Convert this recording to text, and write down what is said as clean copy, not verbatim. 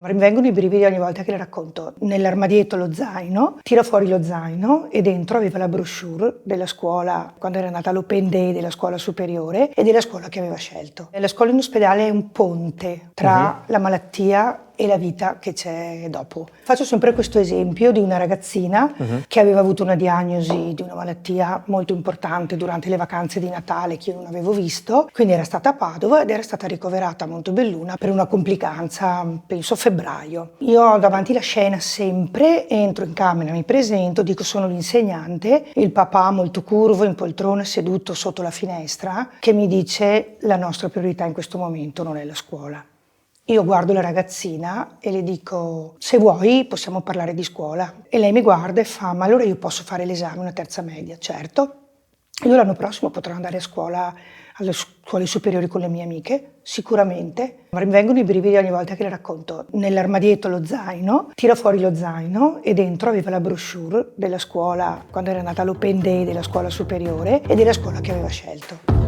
Mi vengono i brividi ogni volta che le racconto. Nell'armadietto lo zaino, tira fuori lo zaino e dentro aveva la brochure della scuola, quando era andata all'Open Day della scuola superiore e della scuola che aveva scelto. La scuola in ospedale è un ponte tra la malattia e la vita che c'è dopo. Faccio sempre questo esempio di una ragazzina che aveva avuto una diagnosi di una malattia molto importante durante le vacanze di Natale che io non avevo visto, quindi era stata a Padova ed era stata ricoverata a Montebelluna per una complicanza, penso a febbraio. Io ho davanti la scena sempre, entro in camera, mi presento, dico sono l'insegnante, il papà molto curvo in poltrona seduto sotto la finestra che mi dice la nostra priorità in questo momento non è la scuola. Io guardo la ragazzina e le dico se vuoi possiamo parlare di scuola e lei mi guarda e fa ma allora io posso fare l'esame una terza media? Certo, io l'anno prossimo potrò andare a scuola alle scuole superiori con le mie amiche, sicuramente. Mi vengono i brividi ogni volta che le racconto. Nell'armadietto lo zaino, tira fuori lo zaino e dentro aveva la brochure della scuola, quando era andata all'Open Day della scuola superiore e della scuola che aveva scelto.